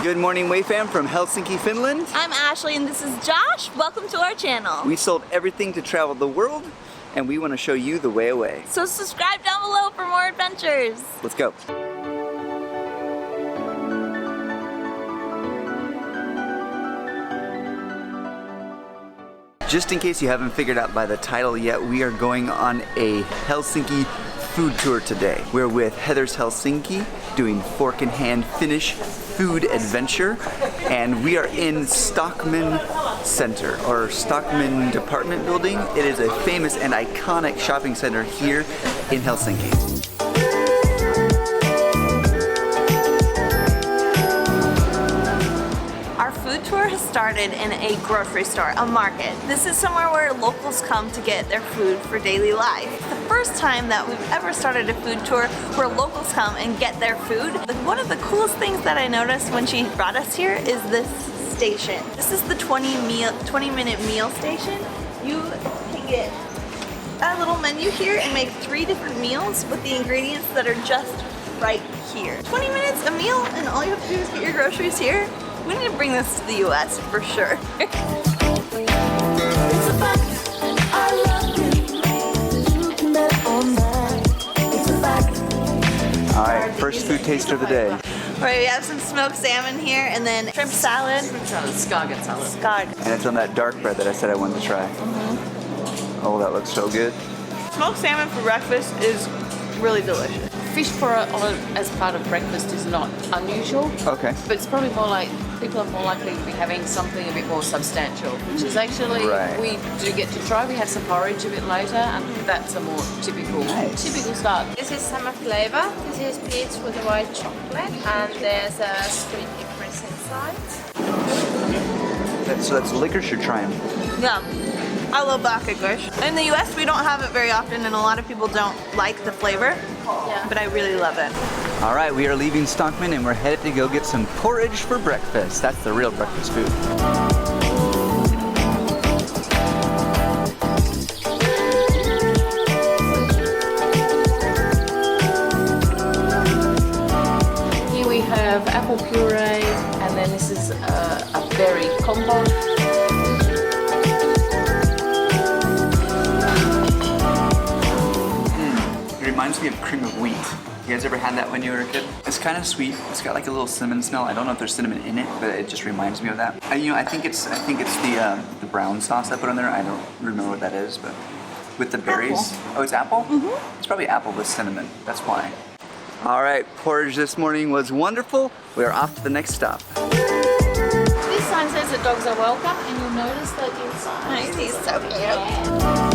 Good morning, Wayfam from Helsinki, Finland. I'm Ashley and this is Josh. Welcome to our channel. We sold everything to travel the world and we want to show you the way away. So subscribe down below for more adventures. Let's go. Just in case you haven't figured out by the title yet, we are going on a Helsinki food tour today. We're with Heather's Helsinki doing fork in hand Finnish food adventure, and we are in Stockman Center or Stockman Department Building. It is a famous and iconic shopping center here in Helsinki. Our food tour has started in a grocery store, a market. This is somewhere where locals come to get their food for daily life. It's the first time that we've ever started a food tour where locals come and get their food. One of the coolest things that I noticed when she brought us here is this station. This is the 20-minute meal station. You can get a little menu here and make 3 different meals with the ingredients that are just right here. 20 minutes a meal and all you have to do is get your groceries here. We need to bring this to the US for sure. Alright, first food taster of the day. Alright, we have some smoked salmon here and then shrimp salad. Shrimp salad, scargot salad. Scargot. And it's on that dark bread that I said I wanted to try. Oh, that looks so good. Smoked salmon for breakfast is really delicious. Fish as part of breakfast is not unusual. Okay. But it's probably more like, people are more likely to be having something a bit more substantial, which is actually, we do get to try. We have some porridge a bit later, and that's a more typical start. This is summer flavor. This is peach with white chocolate, and there's a sweet licorice inside. So that's licorice you're trying. Yeah. I love black licorice. In the US, we don't have it very often, and a lot of people don't like the flavor, but I really love it. All right, we are leaving Stockman and we're headed to go get some porridge for breakfast. That's the real breakfast food. Here we have apple puree, and then this is a berry compote. Reminds me of cream of wheat. You guys ever had that when you were a kid? It's kind of sweet. It's got like a little cinnamon smell. I don't know if there's cinnamon in it, but it just reminds me of that. I think it's the brown sauce I put on there. I don't remember what that is, but with the berries. Apple. Oh, it's apple? Mm-hmm. It's probably apple with cinnamon. That's why. All right, porridge this morning was wonderful. We are off to the next stop. This sign says that dogs are welcome, and you'll notice that inside. He's so cute.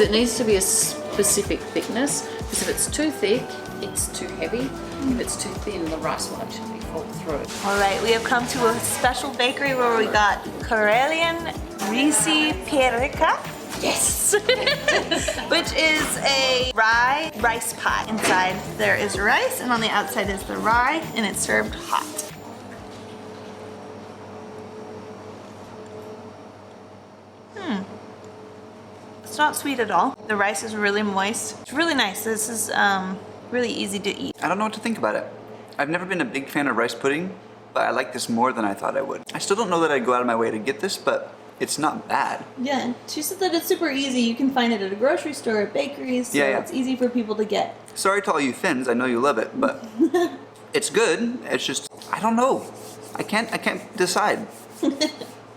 It needs to be a specific thickness, because if it's too thick, it's too heavy. If it's too thin, the rice will actually fall through. All right, we have come to a special bakery where we got Karelian Riisi Perika. Yes! Which is a rye rice pie. Inside there is rice, and on the outside is the rye, and it's served hot. It's not sweet at all. The rice is really moist. It's really nice. This is really easy to eat. I don't know what to think about it. I've never been a big fan of rice pudding, but I like this more than I thought I would. I still don't know that I'd go out of my way to get this, but it's not bad. Yeah, she said that it's super easy. You can find it at a grocery store, at bakeries, so it's easy for people to get. Sorry to all you Finns, I know you love it, but it's good. It's just, I don't know. I can't decide.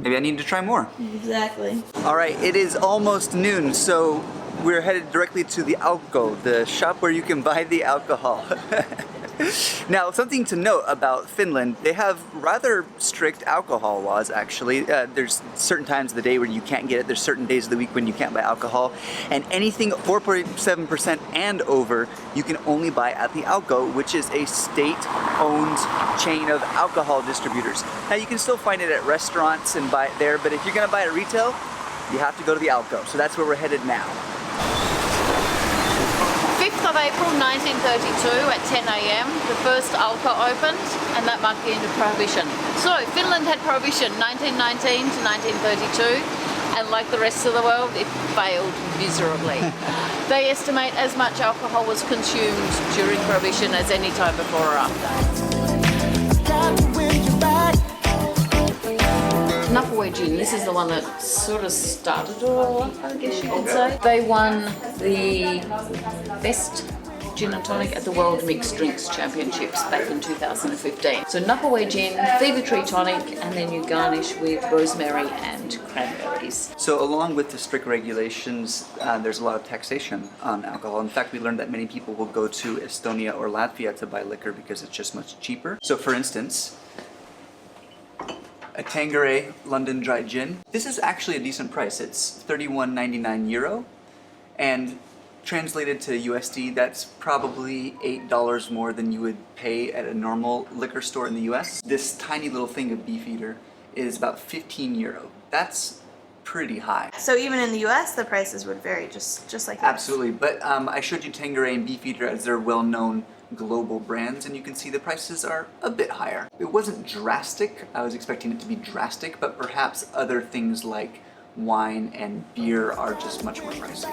Maybe I need to try more. Exactly. All right, it is almost noon, so we're headed directly to the Alko, the shop where you can buy the alcohol. Now, something to note about Finland, they have rather strict alcohol laws, actually. There's certain times of the day where you can't get it. There's certain days of the week when you can't buy alcohol. And anything 4.7% and over, you can only buy at the Alko, which is a state-owned chain of alcohol distributors. Now, you can still find it at restaurants and buy it there, but if you're gonna buy it retail, you have to go to the Alko. So that's where we're headed now. 5th of April 1932 at 10 a.m. the first Alko opened, and that marked the end of Prohibition. So Finland had Prohibition 1919 to 1932, and like the rest of the world, it failed miserably. They estimate as much alcohol was consumed during Prohibition as any time before or after. Nupaway Gin, this is the one that sort of started it all up, I guess you could say. They won the best gin and tonic at the World Mixed Drinks Championships back in 2015. So Nupaway Gin, Fever Tree Tonic, and then you garnish with rosemary and cranberries. So along with the strict regulations, there's a lot of taxation on alcohol. In fact, we learned that many people will go to Estonia or Latvia to buy liquor because it's just much cheaper. So for instance, a Tanqueray London Dry Gin. This is actually a decent price. It's €31.99, and translated to USD, that's probably $8 more than you would pay at a normal liquor store in the US. This tiny little thing of Beefeater is about €15. That's pretty high. So even in the US, the prices would vary just like that. Absolutely, but I showed you Tanqueray and Beefeater as they're well-known global brands, and you can see the prices are a bit higher. It wasn't drastic. I was expecting it to be drastic, but perhaps other things like wine and beer are just much more pricey.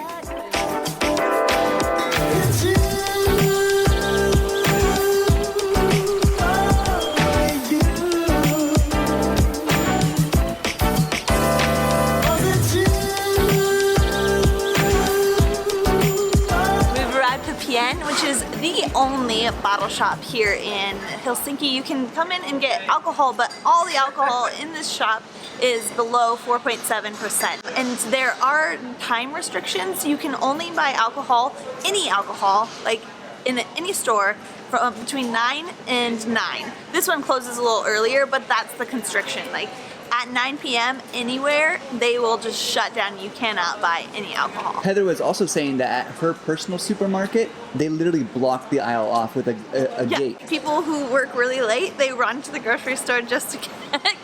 Which is the only bottle shop here in Helsinki. You can come in and get alcohol, but all the alcohol in this shop is below 4.7%. And there are time restrictions. You can only buy alcohol, any alcohol, like in any store, from between 9 and 9. This one closes a little earlier, but that's the constriction. Like at 9 p.m. anywhere, they will just shut down. You cannot buy any alcohol. Heather was also saying that at her personal supermarket, they literally block the aisle off with a gate. People who work really late, they run to the grocery store just to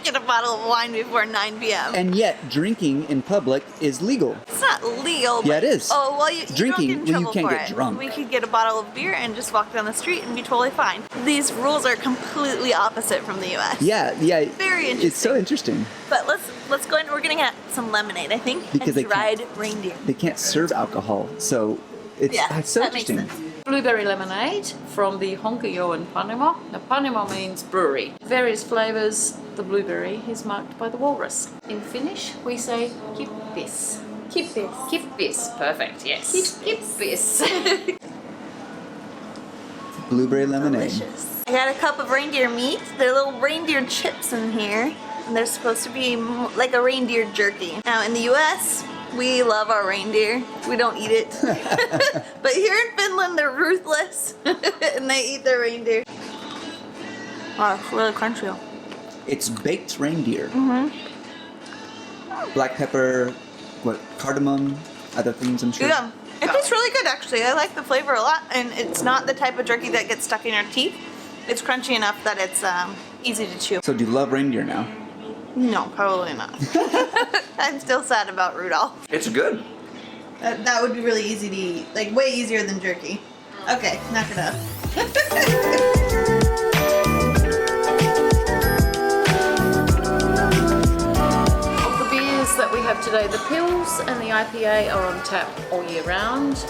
get a bottle of wine before 9 p.m. And yet, drinking in public is legal. It's not legal. Yeah, it is. Oh, well, you drinking, don't get in trouble you can't for get it. drunk. We could get a bottle of beer and just walk down the street and be totally fine. These rules are completely opposite from the U.S. Yeah. Very interesting. It's so interesting. But let's go in. We're gonna get some lemonade, I think, because and dried reindeer. They can't serve alcohol, so it's so that interesting. Makes sense. Blueberry lemonade from the Honkajo in Panama. Now Panama means brewery. Various flavours. The blueberry is marked by the walrus. In Finnish, we say kippis. Kippis. Kippis. Perfect. Yes. Kippis. Blueberry lemonade. Delicious. I got a cup of reindeer meat. There are little reindeer chips in here. And they're supposed to be like a reindeer jerky. Now in the US, we love our reindeer. We don't eat it. But here in Finland, they're ruthless. And they eat their reindeer. Wow, it's really crunchy. It's baked reindeer. Black pepper, cardamom, other things I'm sure. Yeah, it tastes really good actually. I like the flavor a lot. And it's not the type of jerky that gets stuck in your teeth. It's crunchy enough that it's easy to chew. So do you love reindeer now? No, probably not. I'm still sad about Rudolph. It's good. That would be really easy to eat. Like, way easier than jerky. Okay, knock it up. Of the beers that we have today, the Pils and the IPA are on tap all year round.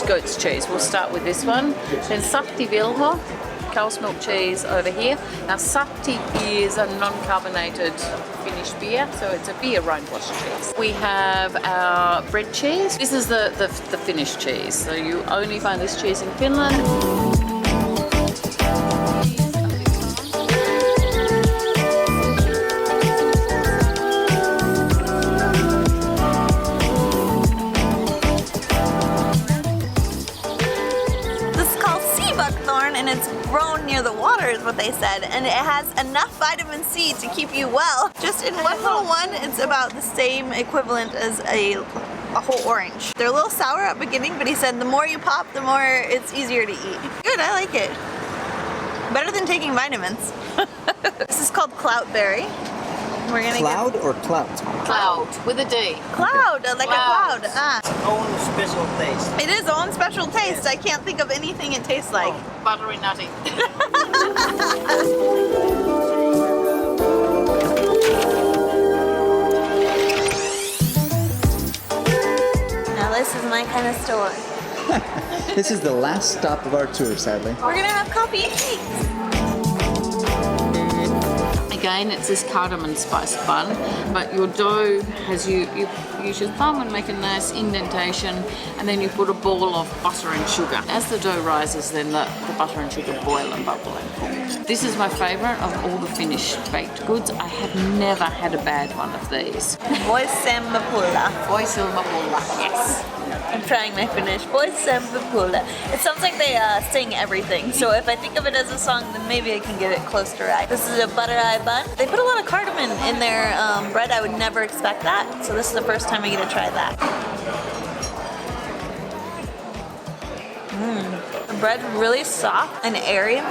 Goat's cheese. We'll start with this one. Then Sapti Vilho, cow's milk cheese over here. Now Sapti is a non-carbonated Finnish beer, so it's a beer rind-wash cheese. We have our bread cheese. This is the Finnish cheese, so you only find this cheese in Finland. Buckthorn, and it's grown near the water is what they said, and it has enough vitamin C to keep you well. Just in one little one, it's about the same equivalent as a whole orange. They're a little sour at the beginning, but he said the more you pop, the more it's easier to eat. Good, I like it. Better than taking vitamins. This is called cloudberry. We're gonna Cloud or clout? Cloud with a D. cloud, like Cloud. a cloud. Ah. Own special taste. It is own special taste. I can't think of anything it tastes like. Buttery nutty. Now this is my kind of store. This is the last stop of our tour, sadly. We're gonna have coffee and cakes. Again, it's this cardamom spice bun, but your dough has you use your thumb and make a nice indentation, and then you put a ball of butter and sugar. As the dough rises, then the butter and sugar boil and bubble and cook. This is my favourite of all the Finnish baked goods. I have never had a bad one of these. Voisemmapulla. Voisilmapulla, yes. I'm trying my Finnish. Voisemmapulla. It sounds like they sing everything. So if I think of it as a song, then maybe I can get it close to right. This is a butter-eye bun. They put a lot of cardamom in their bread. I would never expect that. So this is the first time I get to try that. The bread's really soft and airy.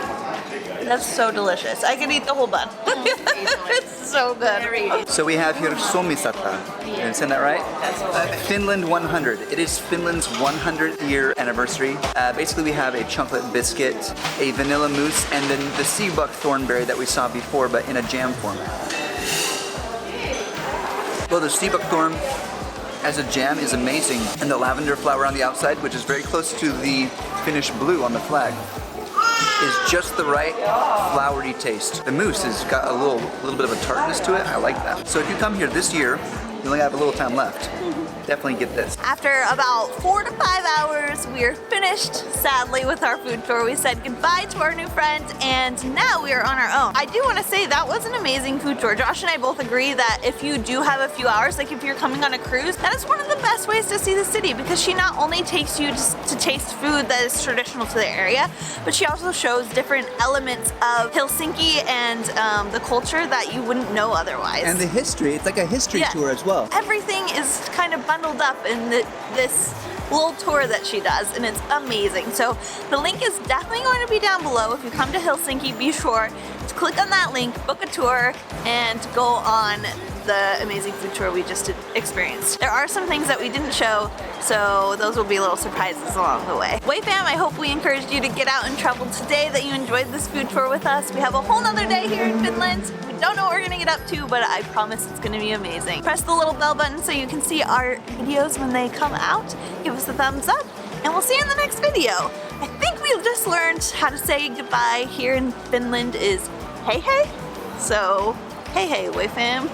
That's so delicious. I could eat the whole bun. It's so good. So we have here somisata. Did I say that right? That's perfect. Finland 100. It is Finland's 100th year anniversary. Basically, we have a chocolate biscuit, a vanilla mousse, and then the sea buckthorn berry that we saw before, but in a jam format. Well, the sea buckthorn as a jam is amazing, and the lavender flower on the outside, which is very close to the Finnish blue on the flag, is just the right flowery taste. The mousse has got a little bit of a tartness to it. I like that. So if you come here this year, you only have a little time left. Definitely get this. After about 4 to 5 hours, we are finished, sadly, with our food tour. We said goodbye to our new friends, and now we are on our own. I do want to say that was an amazing food tour. Josh and I both agree that if you do have a few hours, like if you're coming on a cruise, that is one of the best ways to see the city, because she not only takes you to taste food that is traditional to the area, but she also shows different elements of Helsinki and the culture that you wouldn't know otherwise. And the history, it's like a history Yeah. tour as well. Everything is kind of bundled up in this little tour that she does, and it's amazing. So the link is definitely going to be down below. If you come to Helsinki, be sure to click on that link, book a tour, and go on the amazing food tour we just experienced. There are some things that we didn't show, so those will be little surprises along the way. Way fam, I hope we encouraged you to get out and travel today, that you enjoyed this food tour with us. We have a whole nother day here in Finland. We don't know what we're gonna get up to, but I promise it's gonna be amazing. Press the little bell button so you can see our videos when they come out. Give us a thumbs up, and we'll see you in the next video. I think we just learned how to say goodbye here in Finland is hey hey. So hey hey, way fam.